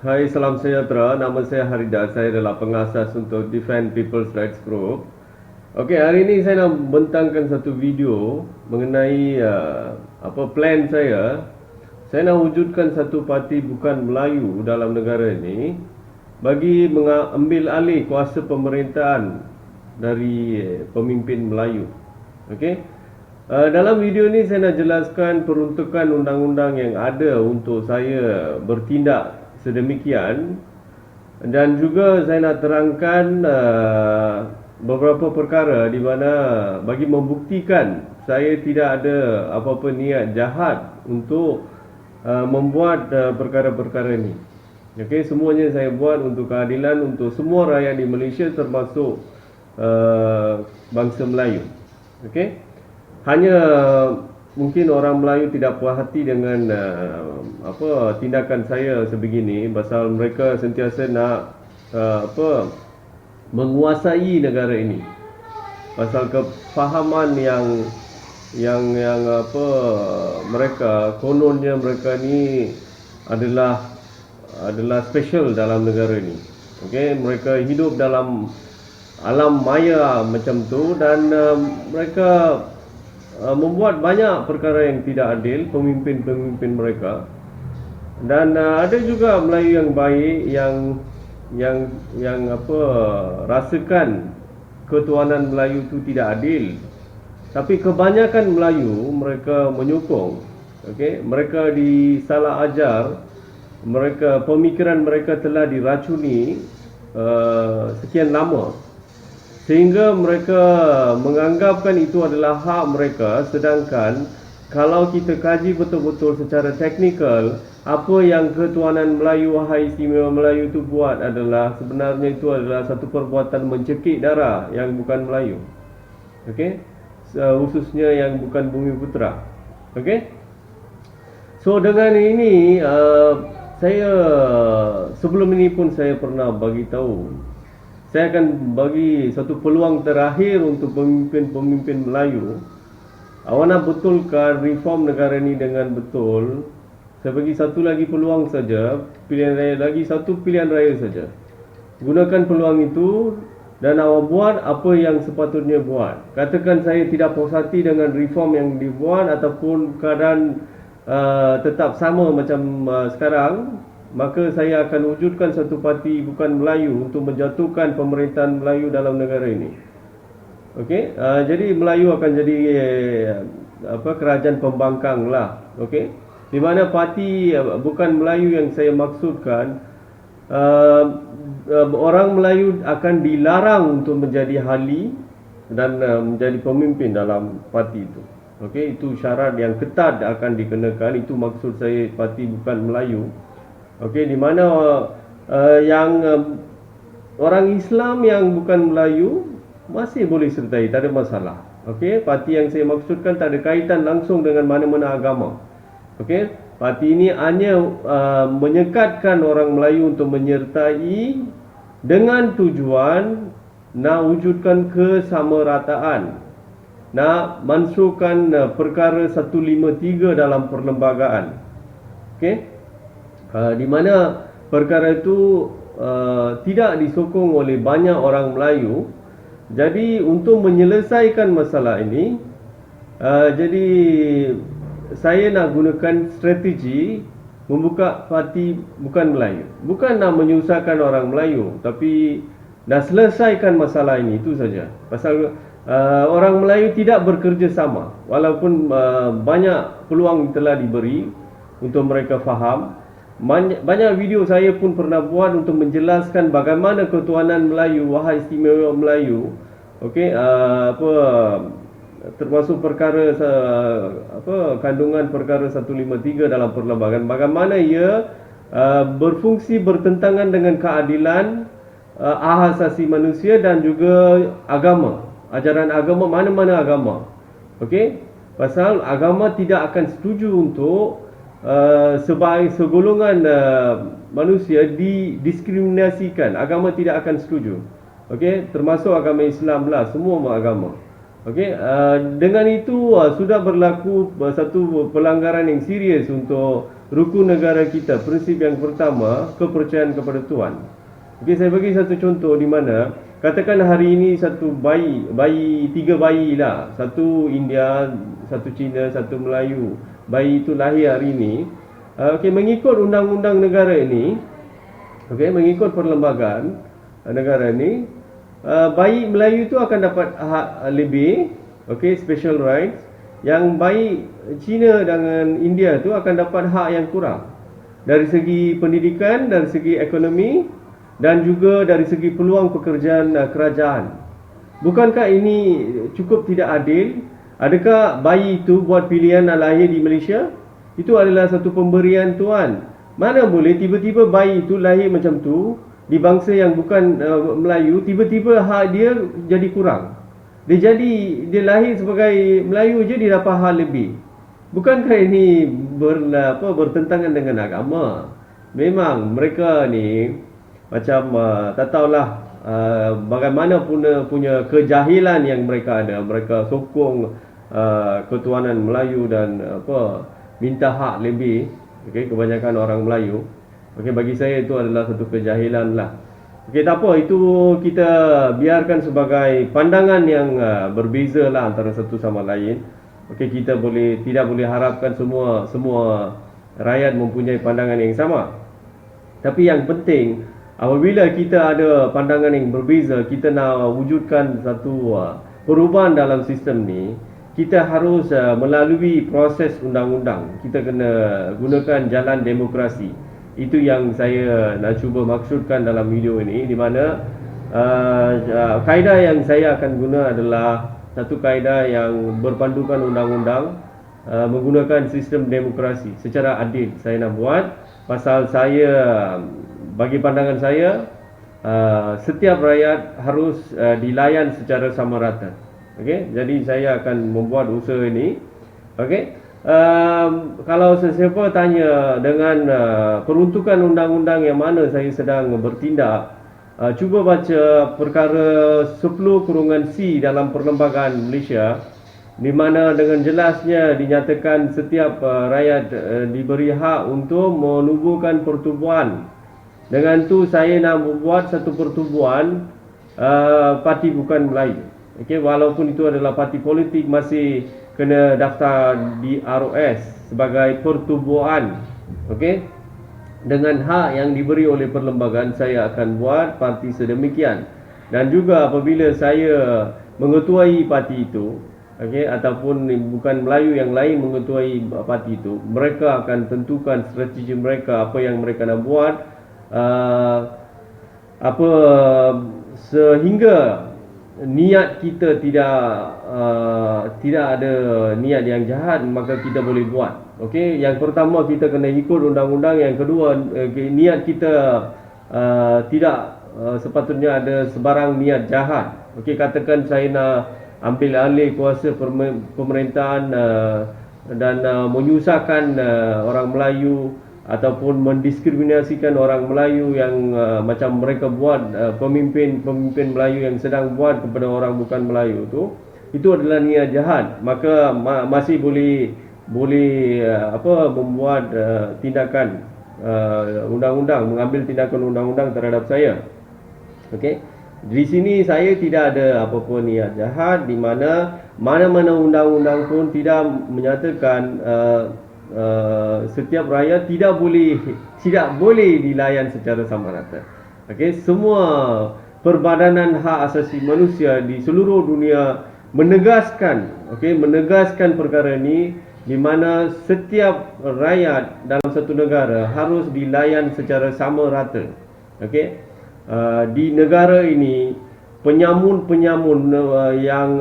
Hai, salam sejahtera. Nama saya Harida. Saya adalah pengasas untuk Defend People's Rights Group. Okey, hari ini saya nak bentangkan satu video mengenai apa plan saya. Saya nak wujudkan satu parti bukan Melayu dalam negara ini bagi mengambil alih kuasa pemerintahan dari pemimpin Melayu. Okey. Dalam video ini saya nak jelaskan peruntukan undang-undang yang ada untuk saya bertindak sedemikian, dan juga saya nak terangkan beberapa perkara di mana bagi membuktikan saya tidak ada apa-apa niat jahat untuk membuat perkara-perkara ini. Okey, semuanya saya buat untuk keadilan untuk semua rakyat di Malaysia, termasuk bangsa Melayu. Okey. Hanya mungkin orang Melayu tidak puas hati dengan tindakan saya sebegini, pasal mereka sentiasa nak menguasai negara ini. Pasal kefahaman yang mereka kononnya mereka ni adalah special dalam negara ini. Okey, mereka hidup dalam alam maya macam tu, dan mereka membuat banyak perkara yang tidak adil, pemimpin-pemimpin mereka. Dan ada juga Melayu yang baik yang rasakan ketuanan Melayu itu tidak adil. Tapi kebanyakan Melayu mereka menyokong. Okey, mereka disalah ajar, pemikiran mereka telah diracuni sekian lama, sehingga mereka menganggapkan itu adalah hak mereka. Sedangkan kalau kita kaji betul-betul secara teknikal, apa yang ketuanan Melayu, Wahai Istimewa Melayu itu buat adalah sebenarnya itu adalah satu perbuatan mencekik darah yang bukan Melayu. Okey, khususnya yang bukan Bumi Putera. Okey. So dengan ini saya sebelum ini pun saya pernah bagi tahu, saya akan bagi satu peluang terakhir untuk pemimpin-pemimpin Melayu. Awak nak betulkan reform negara ini dengan betul, saya bagi satu lagi peluang saja, pilihan raya lagi, satu pilihan raya saja. Gunakan peluang itu dan awak buat apa yang sepatutnya buat. Katakan saya tidak puas hati dengan reform yang dibuat ataupun keadaan tetap sama macam sekarang, maka saya akan wujudkan satu parti bukan Melayu untuk menjatuhkan pemerintahan Melayu dalam negara ini. Okey, jadi Melayu akan jadi kerajaan pembangkang lah. Okey, di mana parti bukan Melayu yang saya maksudkan, orang Melayu akan dilarang untuk menjadi ahli dan menjadi pemimpin dalam parti itu. Okey, itu syarat yang ketat akan dikenakan. Itu maksud saya parti bukan Melayu. Okey, di mana yang orang Islam yang bukan Melayu masih boleh sertai, tak ada masalah. Okey, parti yang saya maksudkan tak ada kaitan langsung dengan mana-mana agama. Okey, parti ini hanya menyekatkan orang Melayu untuk menyertai dengan tujuan nak wujudkan kesamarataan, nak masukkan perkara 153 dalam perlembagaan. Okey, di mana perkara itu tidak disokong oleh banyak orang Melayu. Jadi untuk menyelesaikan masalah ini, jadi saya nak gunakan strategi membuka parti bukan Melayu. Bukan nak menyusahkan orang Melayu, tapi nak selesaikan masalah ini, itu saja. Pasal orang Melayu tidak bekerja sama, walaupun banyak peluang telah diberi untuk mereka faham. Banyak video saya pun pernah buat untuk menjelaskan bagaimana ketuanan Melayu, Wahai Istimewa Melayu, okey, termasuk perkara kandungan perkara 153 dalam perlembagaan, bagaimana ia berfungsi bertentangan dengan keadilan, hak asasi manusia dan juga agama, ajaran agama, mana-mana agama. Okey, pasal agama tidak akan setuju untuk segolongan manusia didiskriminasikan. Agama tidak akan setuju. Okey, termasuk agama Islam lah, semua agama. Okey, dengan itu sudah berlaku satu pelanggaran yang serius untuk rukun negara kita. Prinsip yang pertama, kepercayaan kepada Tuhan. Okey, saya bagi satu contoh di mana katakan hari ini satu tiga bayi lah, satu India, satu Cina, satu Melayu. Bayi itu lahir hari ini. Okey, mengikut undang-undang negara ini, okey, mengikut perlembagaan negara ini, bayi Melayu itu akan dapat hak lebih, okey, special rights. Yang bayi Cina dengan India itu akan dapat hak yang kurang dari segi pendidikan, dari segi ekonomi, dan juga dari segi peluang pekerjaan kerajaan. Bukankah ini cukup tidak adil? Adakah bayi itu buat pilihan lahir di Malaysia? Itu adalah satu pemberian Tuhan. Mana boleh tiba-tiba bayi itu lahir macam tu di bangsa yang bukan Melayu, tiba-tiba hak dia jadi kurang. Dia lahir sebagai Melayu je dia dapat hak lebih. Bukankah ini bertentangan dengan agama? Memang mereka ni macam tak tahulah bagaimana punya kejahilan yang mereka ada. Mereka sokong ketuanan Melayu dan minta hak lebih. Okey, kebanyakan orang Melayu. Okey, bagi saya itu adalah satu kejahilan lah. Okey, tak apa, itu kita biarkan sebagai pandangan yang berbeza lah antara satu sama lain. Okey, kita tidak boleh harapkan semua rakyat mempunyai pandangan yang sama. Tapi yang penting, apabila kita ada pandangan yang berbeza, kita nak wujudkan satu perubahan dalam sistem ni, kita harus melalui proses undang-undang. Kita kena gunakan jalan demokrasi. Itu yang saya nak cuba maksudkan dalam video ini, di mana kaedah yang saya akan guna adalah satu kaedah yang berpandukan undang-undang, menggunakan sistem demokrasi secara adil. Saya nak buat pasal bagi pandangan saya, setiap rakyat harus dilayan secara sama rata. Okey, jadi saya akan membuat usaha ini. Okey, kalau sesiapa tanya dengan peruntukan undang-undang yang mana saya sedang bertindak, cuba baca perkara 10(c) dalam Perlembagaan Malaysia, di mana dengan jelasnya dinyatakan setiap rakyat diberi hak untuk menubuhkan pertubuhan. Dengan tu saya nak membuat satu pertubuhan parti bukan Melayu. Okey, walaupun itu adalah parti politik, masih kena daftar di ROS sebagai pertubuhan. Okey, dengan hak yang diberi oleh perlembagaan, saya akan buat parti sedemikian. Dan juga apabila saya mengetuai parti itu, okey, ataupun bukan Melayu yang lain mengetuai parti itu, mereka akan tentukan strategi mereka, apa yang mereka nak buat, sehingga niat kita tidak ada niat yang jahat, maka kita boleh buat. Okey, yang pertama kita kena ikut undang-undang. Yang kedua, niat kita tidak sepatutnya ada sebarang niat jahat. Okey, katakan saya nak ambil alih kuasa pemerintahan dan menyusahkan orang Melayu ataupun mendiskriminasikan orang Melayu yang macam mereka buat, pemimpin Melayu yang sedang buat kepada orang bukan Melayu tu, itu adalah niat jahat. Maka masih boleh membuat tindakan undang-undang, mengambil tindakan undang-undang terhadap saya. Okey, di sini saya tidak ada apa-apa niat jahat, di mana-mana undang-undang pun tidak menyatakan setiap rakyat tidak boleh dilayan secara sama rata. Okey, semua perbadanan hak asasi manusia di seluruh dunia menegaskan perkara ini, di mana setiap rakyat dalam satu negara harus dilayan secara sama rata. Okey, di negara ini penyamun yang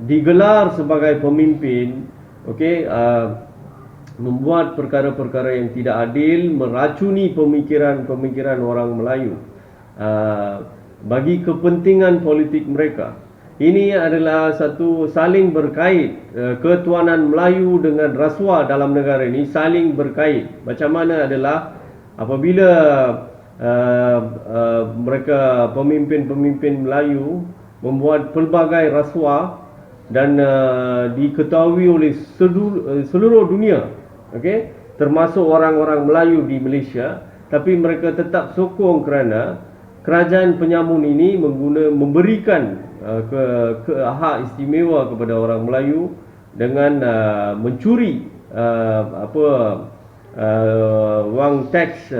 digelar sebagai pemimpin, okey, membuat perkara-perkara yang tidak adil, meracuni pemikiran orang Melayu bagi kepentingan politik mereka. Ini adalah satu saling berkait. Ketuanan Melayu dengan rasuah dalam negara ini saling berkait. Macam mana adalah apabila mereka pemimpin Melayu membuat pelbagai rasuah dan diketahui oleh seluruh dunia. Okey, termasuk orang-orang Melayu di Malaysia, tapi mereka tetap sokong kerana kerajaan penyamun ini memberikan hak istimewa kepada orang Melayu dengan mencuri wang teks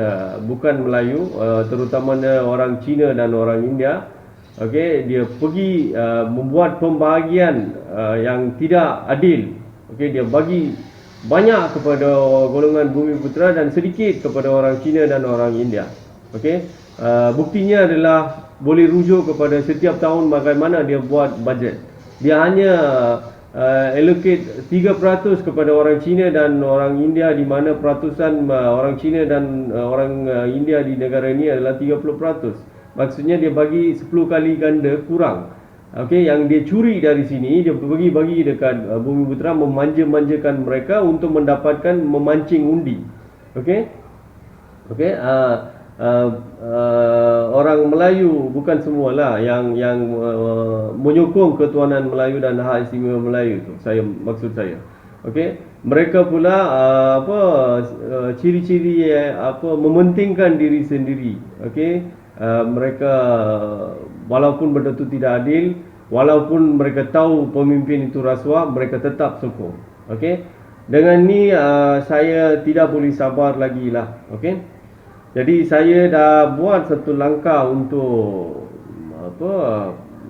bukan Melayu, terutamanya orang Cina dan orang India. Okey, dia pergi membuat pembahagian yang tidak adil. Okey, dia bagi banyak kepada golongan Bumiputera dan sedikit kepada orang Cina dan orang India. Okey, buktinya adalah boleh rujuk kepada setiap tahun bagaimana dia buat bajet. Dia hanya allocate 3% kepada orang Cina dan orang India, di mana peratusan orang Cina dan orang India di negara ini adalah 30%. Maksudnya dia bagi 10 kali ganda kurang. Okey, yang dia curi dari sini dia bagi dekat Bumiputera, memanja-manjakan mereka untuk mendapatkan memancing undi. Okey. Okey, orang Melayu bukan semualah yang menyokong ketuanan Melayu dan hak istimewa Melayu tu. Maksud saya. Okey, mereka pula ciri-ciri mementingkan diri sendiri. Okey. Mereka walaupun benda itu tidak adil, walaupun mereka tahu pemimpin itu rasuah, mereka tetap sokong. Okey. Dengan ni saya tidak boleh sabar lagi lah. Okey. Jadi saya dah buat satu langkah untuk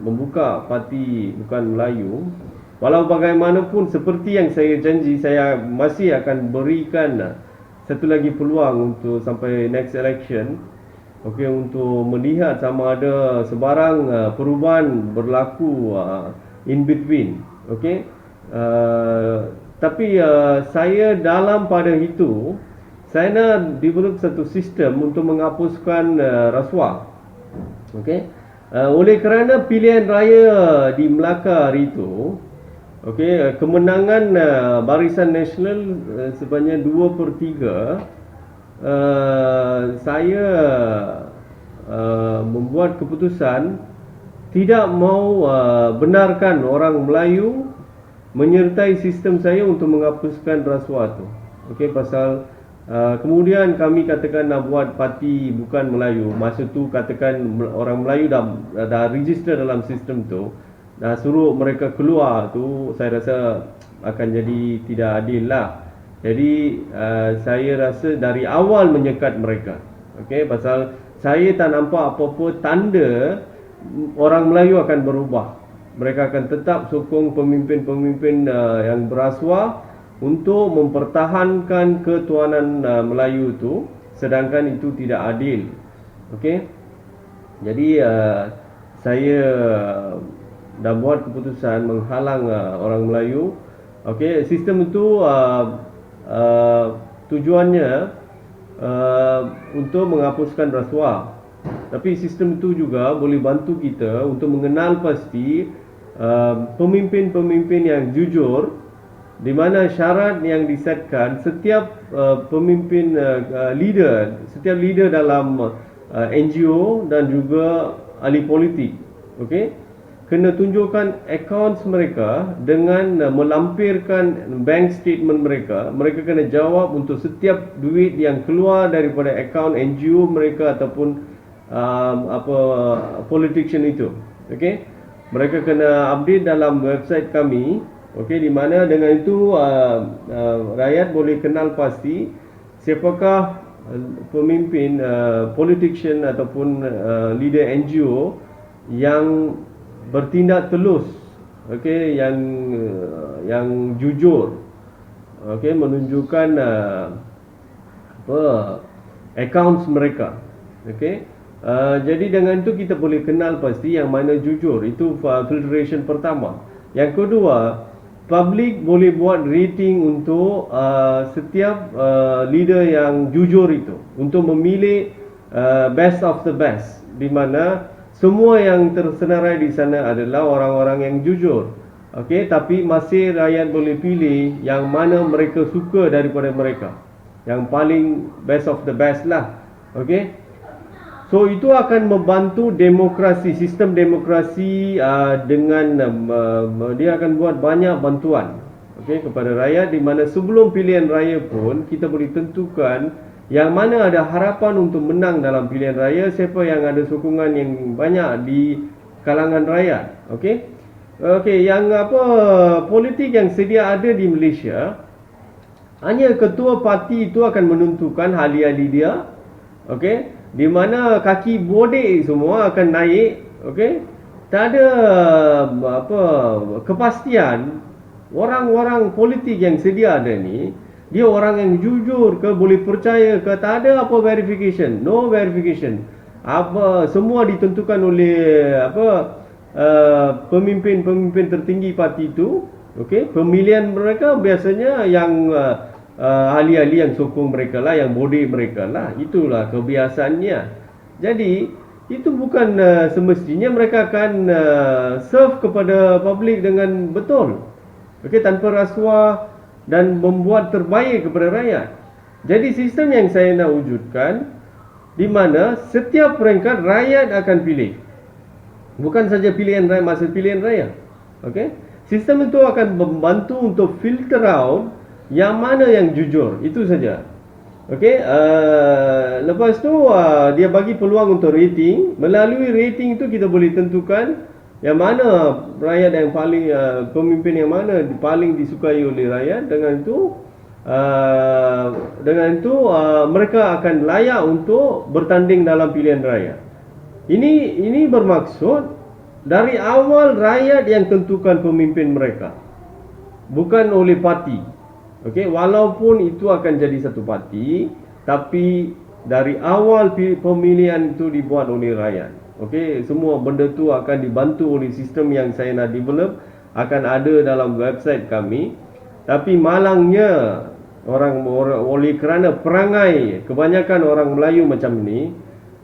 membuka parti bukan Melayu. Walau bagaimanapun, seperti yang saya janji, saya masih akan berikan satu lagi peluang untuk sampai next election. Okey, untuk melihat sama ada sebarang perubahan berlaku in between. Okey. Tapi saya dalam pada itu, saya nak develop satu sistem untuk menghapuskan rasuah. Okey. Oleh kerana pilihan raya di Melaka hari itu, okey, kemenangan Barisan Nasional sebanyak 2/3, saya membuat keputusan tidak mau benarkan orang Melayu menyertai sistem saya untuk menghapuskan rasuah tu. Okey, pasal kemudian kami katakan nak buat parti bukan Melayu. Masa tu katakan orang Melayu dah register dalam sistem tu, dah suruh mereka keluar tu, saya rasa akan jadi tidak adil lah. Jadi saya rasa dari awal menyekat mereka. Okey, pasal saya tak nampak apa-apa tanda orang Melayu akan berubah. Mereka akan tetap sokong pemimpin-pemimpin yang berasuah untuk mempertahankan ketuanan Melayu itu, sedangkan itu tidak adil. Okey. Jadi saya dah buat keputusan menghalang orang Melayu. Okey, sistem itu tujuannya untuk menghapuskan rasuah. Tapi sistem itu juga boleh bantu kita untuk mengenal pasti pemimpin-pemimpin yang jujur, di mana syarat yang disetkan setiap pemimpin setiap leader dalam NGO dan juga ahli politik, okey, kena tunjukkan accounts mereka dengan melampirkan bank statement mereka. Mereka kena jawab untuk setiap duit yang keluar daripada akaun NGO mereka ataupun politician itu. Okey, mereka kena update dalam website kami. Okey, di mana dengan itu rakyat boleh kenal pasti siapakah pemimpin politician ataupun leader NGO yang bertindak telus, okey, yang jujur, okey, menunjukkan accounts mereka. Okey, jadi dengan itu kita boleh kenal pasti yang mana jujur. Itu filtration pertama. Yang kedua, public boleh buat rating untuk setiap leader yang jujur itu, untuk memilih best of the best, di mana semua yang tersenarai di sana adalah orang-orang yang jujur. Okey, tapi masih rakyat boleh pilih yang mana mereka suka daripada mereka, yang paling best of the best lah. Okey, so itu akan membantu demokrasi, sistem demokrasi, dengan dia akan buat banyak bantuan. okey, kepada rakyat, di mana sebelum pilihan raya pun kita boleh tentukan yang mana ada harapan untuk menang dalam pilihan raya, siapa yang ada sokongan yang banyak di kalangan rakyat. Okey. Okey, yang politik yang sedia ada di Malaysia, hanya ketua parti itu akan menentukan ahli-ahli dia. Okey, di mana kaki bodek semua akan naik. Okey, tak ada kepastian. Orang-orang politik yang sedia ada ni, dia orang yang jujur ke, boleh percaya ke, tak ada verification, no verification. Semua ditentukan oleh pemimpin-pemimpin tertinggi parti itu. Okey, pemilihan mereka biasanya yang ahli-ahli yang sokong mereka lah, yang bodek mereka lah. Itulah kebiasaannya. Jadi itu bukan semestinya mereka akan serve kepada publik dengan betul. Okey, tanpa rasuah dan membuat terbaik kepada rakyat. Jadi sistem yang saya nak wujudkan, di mana setiap peringkat rakyat akan pilih. Bukan saja pilihan raya, masa pilihan raya. Okey, sistem itu akan membantu untuk filter out yang mana yang jujur. Itu saja. Okey, lepas tu dia bagi peluang untuk rating. Melalui rating itu kita boleh tentukan yang mana rakyat yang paling pemimpin yang mana paling disukai oleh rakyat. Dengan itu mereka akan layak untuk bertanding dalam pilihan raya. Ini bermaksud dari awal rakyat yang tentukan pemimpin mereka, bukan oleh parti. Okey, walaupun itu akan jadi satu parti, tapi dari awal pemilihan itu dibuat oleh rakyat. Okey, semua benda tu akan dibantu oleh sistem yang saya nak develop, akan ada dalam website kami. Tapi malangnya oleh kerana perangai kebanyakan orang Melayu macam ni,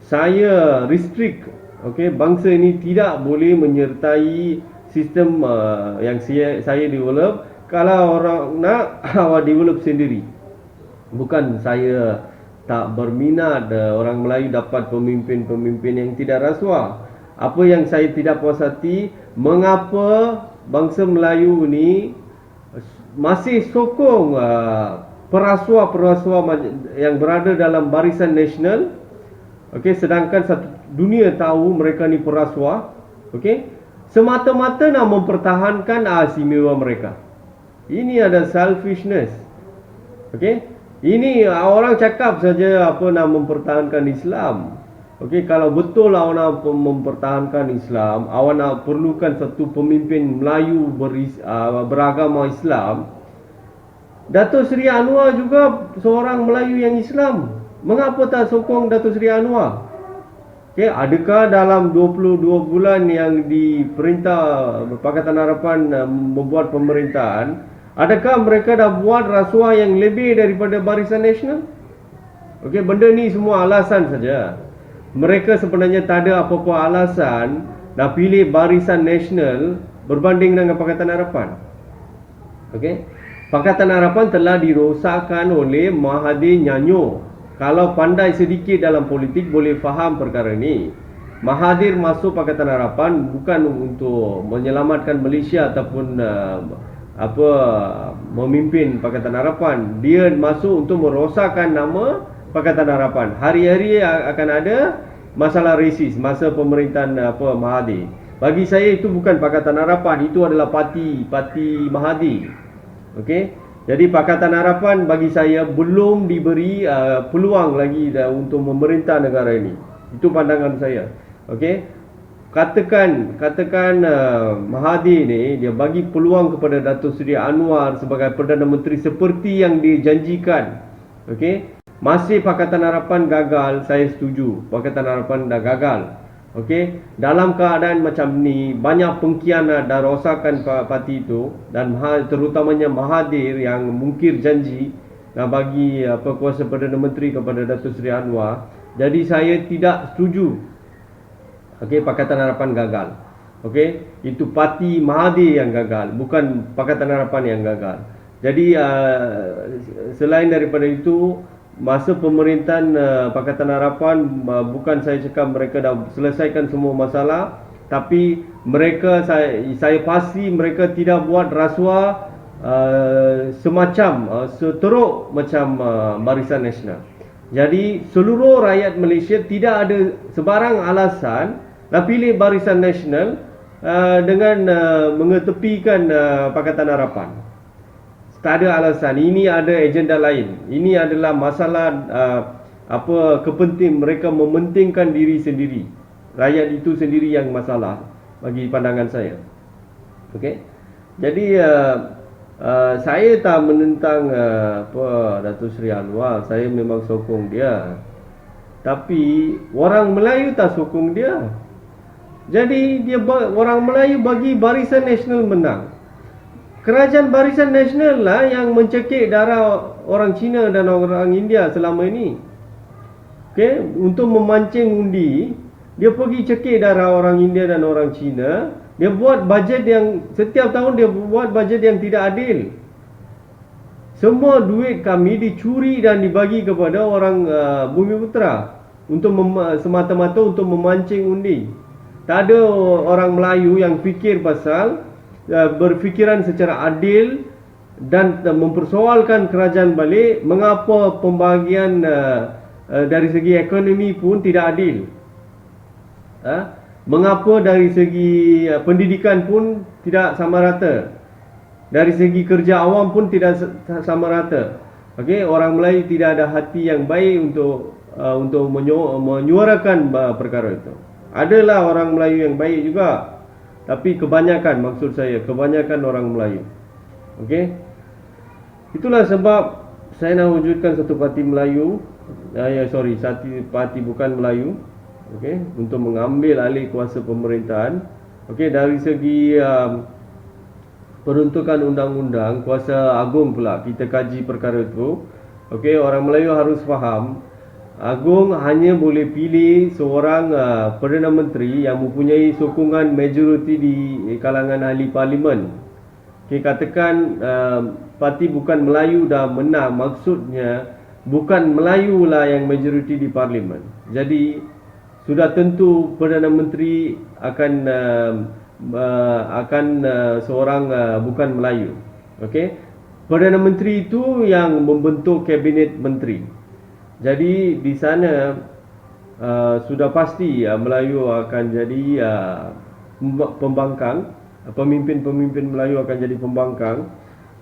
saya restrict. Okey, bangsa ini tidak boleh menyertai sistem yang saya develop. Kalau orang nak, awak develop sendiri. Bukan saya tak berminat orang Melayu dapat pemimpin-pemimpin yang tidak rasuah. Apa yang saya tidak puas hati, mengapa bangsa Melayu ni masih sokong perasuah-perasuah yang berada dalam barisan nasional. Okey, sedangkan satu dunia tahu mereka ni perasuah. Okey, semata-mata nak mempertahankan istimewa mereka. Ini ada selfishness. Okey, ini orang cakap saja nak mempertahankan Islam. Okey, kalau betul awak nak mempertahankan Islam, awak nak perlukan satu pemimpin Melayu beragama Islam. Datuk Seri Anwar juga seorang Melayu yang Islam. Mengapa tak sokong Datuk Seri Anwar? Okey, adakah dalam 22 bulan yang diperintah Pakatan Harapan membuat pemerintahan, adakah mereka dah buat rasuah yang lebih daripada Barisan Nasional? Okey, benda ni semua alasan saja. Mereka sebenarnya tak ada apa-apa alasan nak pilih Barisan Nasional berbanding dengan Pakatan Harapan. Okey, Pakatan Harapan telah dirosakkan oleh Mahathir Nyanyo. Kalau pandai sedikit dalam politik boleh faham perkara ni. Mahathir masuk Pakatan Harapan bukan untuk menyelamatkan Malaysia ataupun memimpin Pakatan Harapan. Dia masuk untuk merosakkan nama Pakatan Harapan. Hari-hari akan ada masalah resis masa pemerintahan Mahathir. Bagi saya itu bukan Pakatan Harapan, itu adalah parti Mahathir. Okey. Jadi Pakatan Harapan bagi saya belum diberi peluang lagi untuk memerintah negara ini. Itu pandangan saya. Okey. Katakan Mahathir ni dia bagi peluang kepada Datuk Seri Anwar sebagai Perdana Menteri seperti yang dijanjikan. Okey. Masih Pakatan Harapan gagal, saya setuju. Pakatan Harapan dah gagal. Okey, dalam keadaan macam ni banyak pengkhianat dan rosakan parti itu, dan terutamanya Mahathir yang mungkir janji nak bagi kuasa Perdana Menteri kepada Datuk Seri Anwar. Jadi saya tidak setuju. Okey, Pakatan Harapan gagal. Okey, itu parti Mahathir yang gagal, bukan Pakatan Harapan yang gagal. Jadi selain daripada itu, masa pemerintahan Pakatan Harapan, bukan saya cakap mereka dah selesaikan semua masalah, tapi mereka saya pasti mereka tidak buat rasuah semacam seteruk macam Barisan Nasional. Jadi seluruh rakyat Malaysia tidak ada sebarang alasan nak pilih Barisan Nasional dengan mengetepikan Pakatan Harapan. Tak ada alasan. Ini ada agenda lain. Ini adalah masalah kepenting mereka mementingkan diri sendiri. Rakyat itu sendiri yang masalah bagi pandangan saya. Okey. Jadi saya tak menentang Datuk Seri Anwar. Saya memang sokong dia. Tapi orang Melayu tak sokong dia. Jadi orang Melayu bagi Barisan Nasional menang. Kerajaan Barisan Nasional lah yang mencekik darah orang Cina dan orang India selama ini. Okey, untuk memancing undi, dia pergi cekik darah orang India dan orang Cina. Dia buat bajet yang setiap tahun dia buat bajet yang tidak adil. Semua duit kami dicuri dan dibagi kepada orang Bumiputera untuk semata-mata untuk memancing undi. Tak ada orang Melayu yang fikir pasal berfikiran secara adil dan mempersoalkan kerajaan balik mengapa pembahagian dari segi ekonomi pun tidak adil. Mengapa dari segi pendidikan pun tidak sama rata. Dari segi kerja awam pun tidak sama rata. Okey, orang Melayu tidak ada hati yang baik untuk menyuarakan perkara itu. Adalah orang Melayu yang baik juga, tapi kebanyakan, maksud saya kebanyakan orang Melayu. Okey. Itulah sebab saya nak wujudkan satu parti Melayu. Satu parti bukan Melayu. Okey, untuk mengambil alih kuasa pemerintahan. Okey, dari segi peruntukan undang-undang, kuasa agung pula kita kaji perkara itu. Okey, orang Melayu harus faham, agung hanya boleh pilih seorang Perdana Menteri yang mempunyai sokongan majoriti di kalangan ahli parlimen. Okey, katakan parti bukan Melayu dah menang, maksudnya bukan Melayu lah yang majoriti di parlimen. Jadi sudah tentu Perdana Menteri akan seorang bukan Melayu. Okey. Perdana Menteri itu yang membentuk kabinet menteri. Jadi di sana sudah pasti Melayu akan jadi pembangkang. Pemimpin-pemimpin Melayu akan jadi pembangkang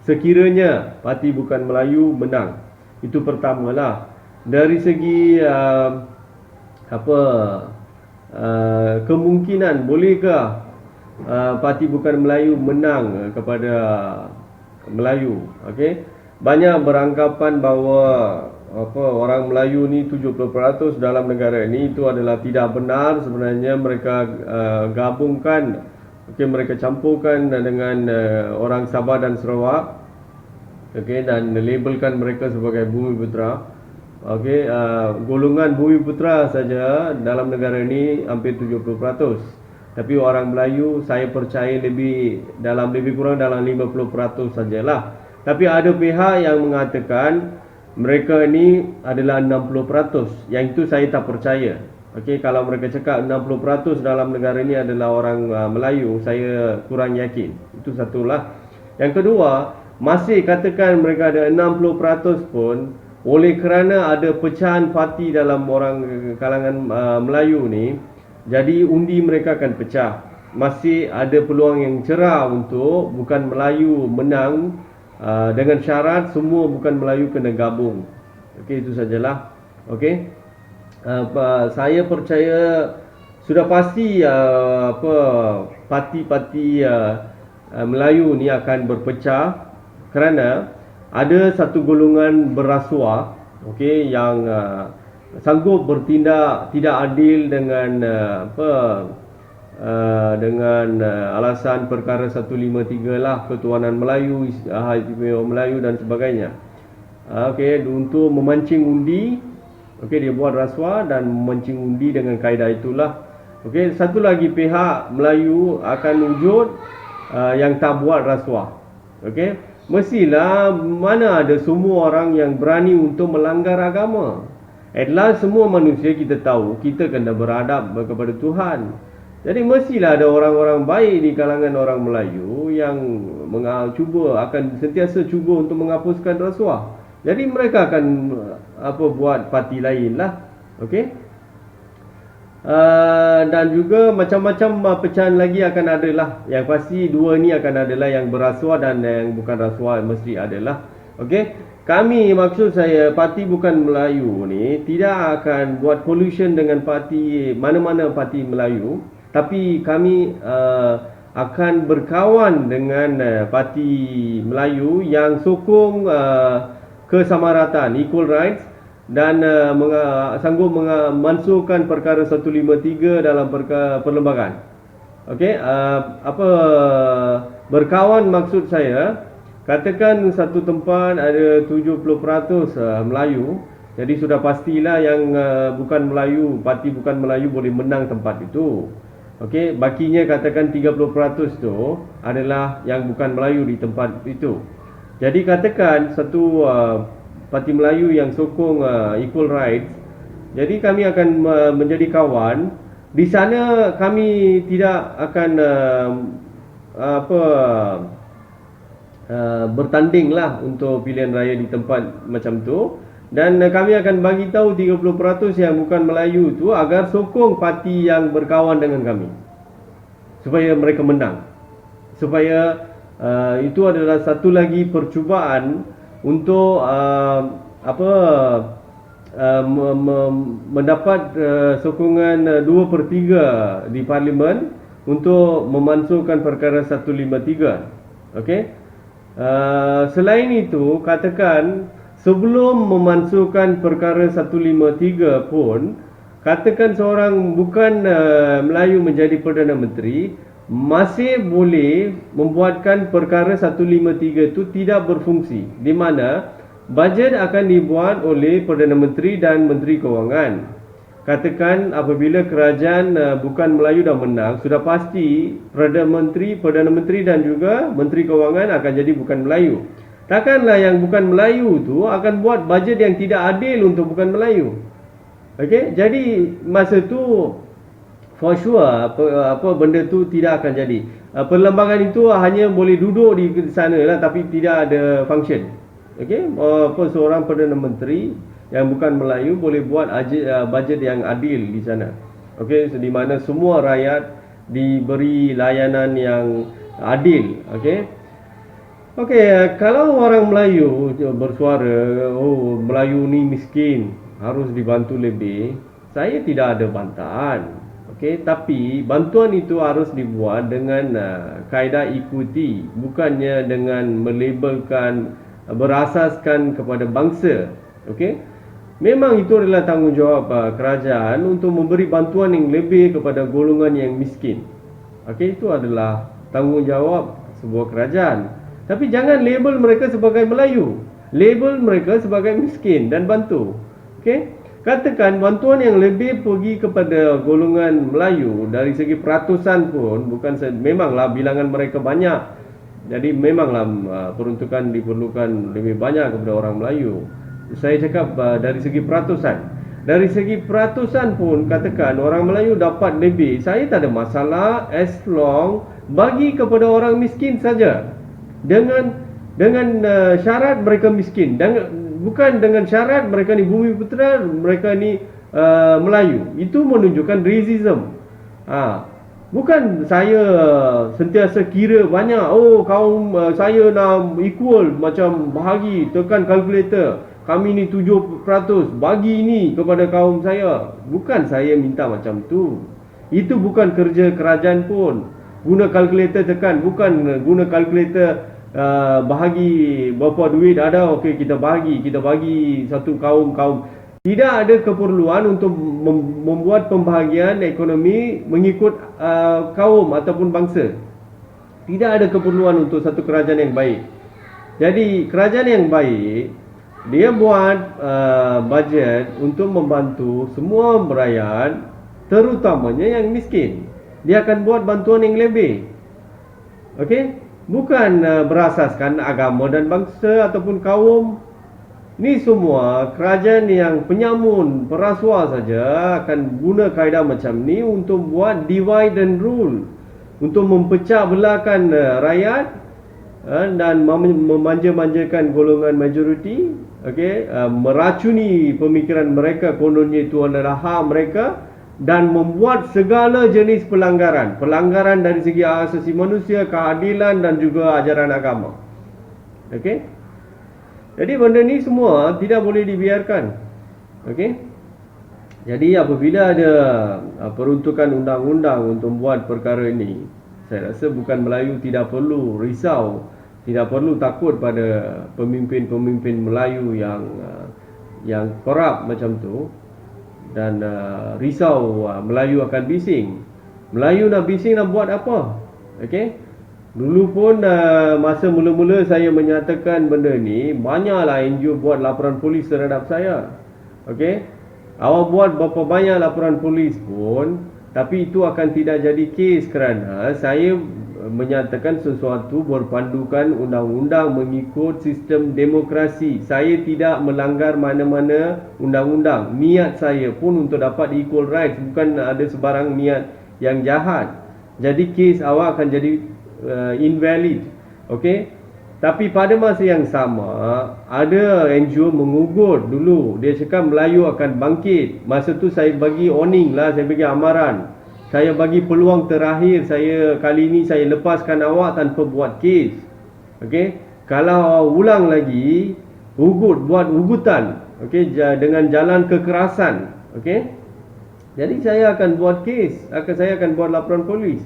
sekiranya parti bukan Melayu menang. Itu pertamalah. Dari segi kemungkinan bolehkah parti bukan Melayu menang kepada Melayu? Okey, banyak beranggapan bahawa orang Melayu ni 70% dalam negara ini itu adalah tidak benar. Sebenarnya mereka gabungkan, mereka campurkan dengan orang Sabah dan Sarawak, dan labelkan mereka sebagai Bumiputera. Okey, golongan Bumiputera saja dalam negara ini hampir 70%. Tapi orang Melayu saya percaya lebih kurang dalam 50% sajalah. Tapi ada pihak yang mengatakan mereka ini adalah 60%. Yang itu saya tak percaya. Okey, kalau mereka cakap 60% dalam negara ini adalah orang Melayu, saya kurang yakin. Itu satulah. Yang kedua, masih katakan mereka ada 60% pun, oleh kerana ada pecahan parti dalam orang kalangan Melayu ni, jadi undi mereka akan pecah. Masih ada peluang yang cerah untuk bukan Melayu menang, dengan syarat semua bukan Melayu kena gabung. Okey, itu sajalah. Okey. Saya percaya sudah pasti parti-parti Melayu ni akan berpecah kerana ada satu golongan berrasuah, okey, yang sanggup bertindak tidak adil dengan alasan perkara 153 lah, ketuanan Melayu, hak istimewa Melayu dan sebagainya. Okey, untuk memancing undi, okey, dia buat rasuah dan memancing undi dengan kaedah itulah. Okey, satu lagi pihak Melayu akan wujud yang tak buat rasuah. Okey, mestilah mana ada semua orang yang berani untuk melanggar agama. Adalah semua manusia kita tahu kita kena beradab kepada Tuhan. Jadi mestilah ada orang-orang baik di kalangan orang Melayu yang sentiasa cuba untuk menghapuskan rasuah. Jadi mereka akan buat parti lain lah. Okey. Dan juga macam-macam pecahan lagi akan ada lah. Yang pasti dua ni akan adalah yang berasuah dan yang bukan rasuah mesti adalah. Okey. Kami, maksud saya, Parti Bukan Melayu ni tidak akan buat collusion dengan parti mana-mana parti Melayu, tapi kami akan berkawan dengan parti Melayu yang sokong kesamarataan, equal rights, dan sanggup memansuhkan perkara 153 dalam perlembagaan. Okey, berkawan maksud saya, katakan satu tempat ada 70% Melayu, jadi sudah pastilah yang bukan Melayu, parti Bukan Melayu boleh menang tempat itu. Okey, bakinya katakan 30% tu adalah yang bukan Melayu di tempat itu. Jadi katakan satu parti Melayu yang sokong equal rights, jadi kami akan menjadi kawan. Di sana kami tidak akan bertanding lah untuk pilihan raya di tempat macam tu, dan kami akan bagi tahu 30% yang bukan Melayu tu agar sokong parti yang berkawan dengan kami supaya mereka menang, supaya itu adalah satu lagi percubaan untuk mendapat sokongan 2/3 di parlimen untuk memansuhkan perkara 153. Okey. Selain itu, katakan sebelum memansuhkan perkara 153 pun, katakan seorang bukan Melayu menjadi Perdana Menteri, masih boleh membuatkan perkara 153 itu tidak berfungsi, di mana bajet akan dibuat oleh Perdana Menteri dan Menteri Kewangan. Katakan apabila kerajaan bukan Melayu dah menang, sudah pasti Perdana Menteri dan juga Menteri Kewangan akan jadi bukan Melayu. Takkanlah yang bukan Melayu tu akan buat bajet yang tidak adil untuk bukan Melayu. Okey, jadi masa tu for sure benda tu tidak akan jadi. Perlembagaan itu hanya boleh duduk di sana lah, tapi tidak ada function. Okey, seorang Perdana Menteri yang bukan Melayu boleh buat bajet yang adil di sana. Okey, di mana semua rakyat diberi layanan yang adil. Okey. Okey, kalau orang Melayu bersuara, oh Melayu ni miskin, harus dibantu lebih, saya tidak ada bantahan. Okey, tapi bantuan itu harus dibuat dengan kaedah equity, bukannya dengan melabelkan berasaskan kepada bangsa. Okey. Memang itu adalah tanggungjawab kerajaan untuk memberi bantuan yang lebih kepada golongan yang miskin. Okey, itu adalah tanggungjawab sebuah kerajaan. Tapi jangan label mereka sebagai Melayu. Label mereka sebagai miskin dan bantu. Okey? Katakan bantuan yang lebih pergi kepada golongan Melayu dari segi peratusan pun, memanglah bilangan mereka banyak. Jadi memanglah peruntukan diperlukan lebih banyak kepada orang Melayu. Saya cakap dari segi peratusan. Dari segi peratusan pun, katakan orang Melayu dapat lebih, saya tak ada masalah as long bagi kepada orang miskin saja. Dengan syarat mereka miskin, dan bukan dengan syarat mereka ni Bumiputera, mereka ni Melayu. Itu menunjukkan racism. Bukan saya sentiasa kira banyak, oh kaum saya nak equal, macam bahagi, tekan kalkulator, kami ni 7% bagi ini kepada kaum saya. Bukan saya minta macam tu. Itu bukan kerja kerajaan pun. Guna kalkulator tekan, bukan guna kalkulator bahagi berapa duit ada, okey kita bagi satu kaum. Tidak ada keperluan untuk membuat pembahagian ekonomi mengikut kaum ataupun bangsa. Tidak ada keperluan untuk satu kerajaan yang baik. Jadi kerajaan yang baik, dia buat bajet untuk membantu semua rakyat, terutamanya yang miskin. Dia akan buat bantuan yang lebih. Okey? Bukan berasaskan agama dan bangsa ataupun kaum. Ni semua kerajaan yang penyamun, perasuah saja akan guna kaedah macam ni untuk buat divide and rule, untuk mempecah belahkan rakyat dan memanja-manjakan golongan majoriti, meracuni pemikiran mereka kononnya itu adalah hak mereka, dan membuat segala jenis pelanggaran dari segi hak asasi manusia, keadilan dan juga ajaran agama. Okey. Jadi benda ni semua tidak boleh dibiarkan. Okey. Jadi apabila ada peruntukan undang-undang untuk buat perkara ini, saya rasa bukan Melayu tidak perlu risau, tidak perlu takut pada pemimpin-pemimpin Melayu yang korup macam tu, dan risau Melayu akan bising. Melayu nak bising nak buat apa? Okey. Dulu pun masa mula-mula saya menyatakan benda ni, banyaklah NGO buat laporan polis terhadap saya. Okey. Awak buat berapa banyak laporan polis pun, tapi itu akan tidak jadi kes kerana saya menyatakan sesuatu berpandukan undang-undang mengikut sistem demokrasi. Saya tidak melanggar mana-mana undang-undang. Niat saya pun untuk dapat equal rights, bukan ada sebarang niat yang jahat. Jadi kes awak akan jadi invalid. Okey. Tapi pada masa yang sama, ada NGO mengugut dulu. Dia cakap Melayu akan bangkit. Masa tu saya bagi warning lah, saya bagi amaran. Saya bagi peluang terakhir, kali ni saya lepaskan awak tanpa buat kes. Okey. Kalau awak ulang lagi, buat ugutan, okey, dengan jalan kekerasan, okey. Jadi saya akan buat kes, saya akan buat laporan polis.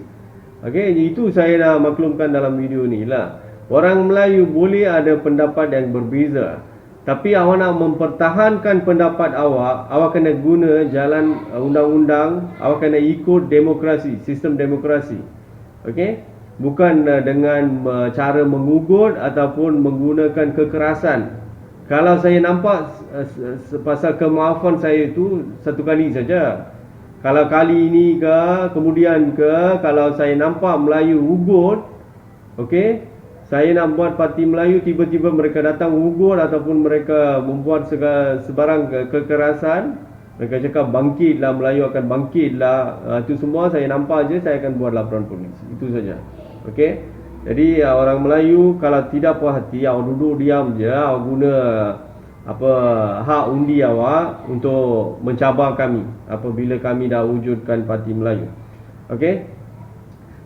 Okey, itu saya nak maklumkan dalam video ni lah. Orang Melayu boleh ada pendapat yang berbeza, tapi awak nak mempertahankan pendapat awak kena guna jalan undang-undang, awak kena ikut demokrasi, sistem demokrasi. Okey? Bukan dengan cara mengugut ataupun menggunakan kekerasan. Kalau saya nampak pasal kemaafan saya itu satu kali saja. Kalau kali ini ke, kemudian ke, kalau saya nampak Melayu ugut, okey, saya nak buat parti Melayu, tiba-tiba mereka datang ugut ataupun mereka membuat sebarang kekerasan, mereka cakap bangkitlah, Melayu akan bangkitlah, itu semua saya nampak je, saya akan buat laporan polis. Itu saja. Okey. Jadi orang Melayu kalau tidak puas hati, awak duduk diam je, awak guna hak undi awak untuk mencabar kami apabila kami dah wujudkan parti Melayu. Okey.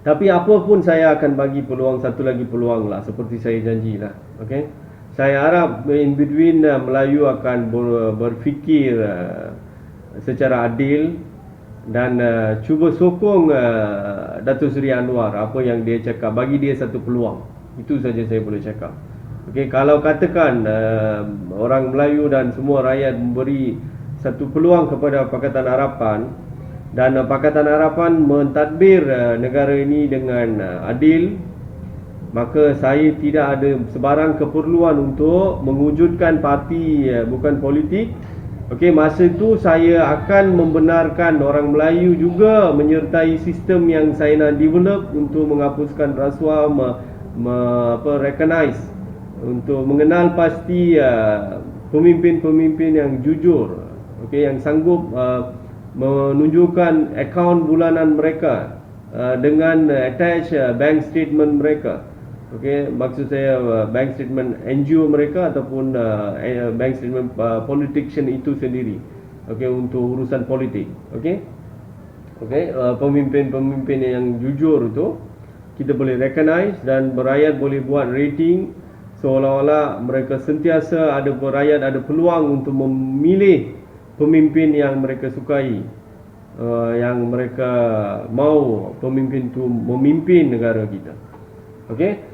Tapi apa pun saya akan bagi peluang, satu lagi peluang lah, seperti saya janjilah. Okey. Saya harap in between Melayu akan berfikir secara adil dan cuba sokong Datuk Seri Anwar, apa yang dia cakap, bagi dia satu peluang. Itu saja saya boleh cakap. Okey, kalau katakan orang Melayu dan semua rakyat memberi satu peluang kepada Pakatan Harapan dan Pakatan Harapan mentadbir negara ini dengan adil, maka saya tidak ada sebarang keperluan untuk mewujudkan parti bukan politik. Okey, masa itu saya akan membenarkan orang Melayu juga menyertai sistem yang saya nak develop untuk menghapuskan rasuah, recognize, untuk mengenal pasti pemimpin-pemimpin yang jujur, okey, yang sanggup menunjukkan akaun bulanan mereka dengan attach bank statement mereka. Okey, maksud saya bank statement NGO mereka ataupun bank statement politician itu sendiri. Okey, untuk urusan politik. Okey. Okey, pemimpin-pemimpin yang jujur itu kita boleh recognize dan rakyat boleh buat rating seolah-olah mereka sentiasa rakyat ada peluang untuk memilih pemimpin yang mereka sukai, yang mereka mau pemimpin itu memimpin negara kita. Okey.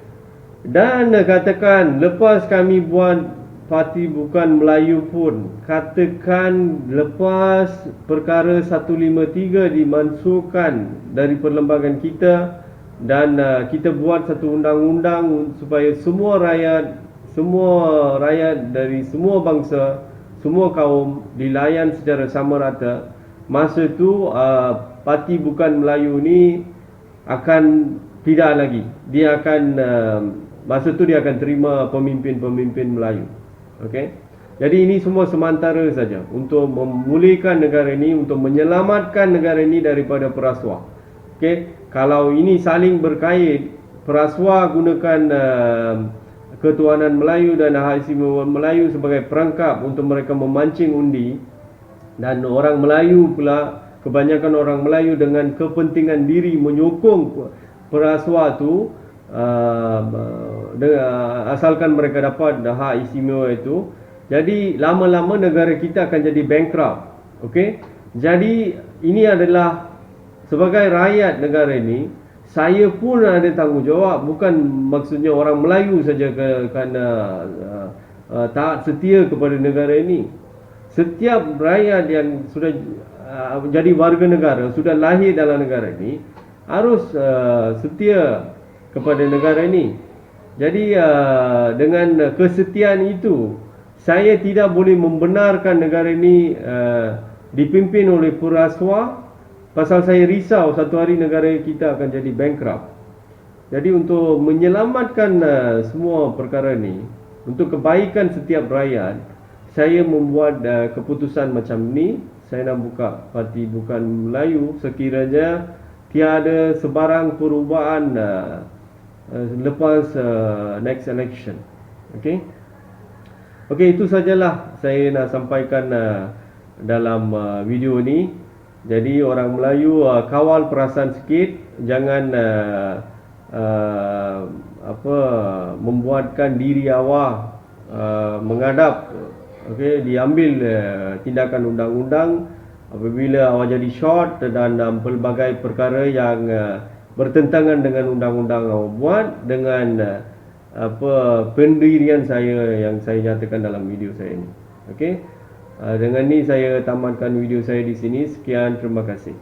Dan katakan lepas kami buat parti bukan Melayu pun, katakan lepas perkara 153 dimansuhkan dari perlembagaan kita dan kita buat satu undang-undang supaya semua rakyat dari semua bangsa, semua kaum dilayan secara sama rata, masa tu parti bukan Melayu ni akan tidak lagi. Dia akan masa tu dia akan terima pemimpin-pemimpin Melayu. Okey. Jadi ini semua sementara saja untuk memulihkan negara ini, untuk menyelamatkan negara ini daripada perasuah. Okey, kalau ini saling berkait, perasuah gunakan ketuanan Melayu dan hak istimewa Melayu sebagai perangkap untuk mereka memancing undi, dan orang Melayu pula, kebanyakan orang Melayu dengan kepentingan diri menyokong perasuah tu, asalkan mereka dapat hak istimewa itu. Jadi lama-lama negara kita akan jadi bankrupt. Okey, jadi ini adalah sebagai rakyat negara ini, saya pun ada tanggungjawab. Bukan maksudnya orang Melayu saja kerana taat setia kepada negara ini. Setiap rakyat yang sudah jadi warga negara, sudah lahir dalam negara ini, harus setia kepada negara ini. Jadi dengan kesetiaan itu, saya tidak boleh membenarkan negara ini dipimpin oleh perasuah, pasal saya risau satu hari negara kita akan jadi bankrupt. Jadi untuk menyelamatkan semua perkara ini, untuk kebaikan setiap rakyat, saya membuat keputusan macam ni. Saya nak buka parti Bukan Melayu sekiranya tiada sebarang perubahan lepas next election. Okey. Okey, itu sajalah saya nak sampaikan dalam video ni. Jadi orang Melayu kawal perasaan sikit, jangan membuatkan diri awak menghadap, okey, diambil tindakan undang-undang apabila awak jadi short dan pelbagai perkara yang bertentangan dengan undang-undang awak buat dengan pendirian saya yang saya nyatakan dalam video saya ini. Okey. Dengan ni saya tamatkan video saya di sini. Sekian, terima kasih.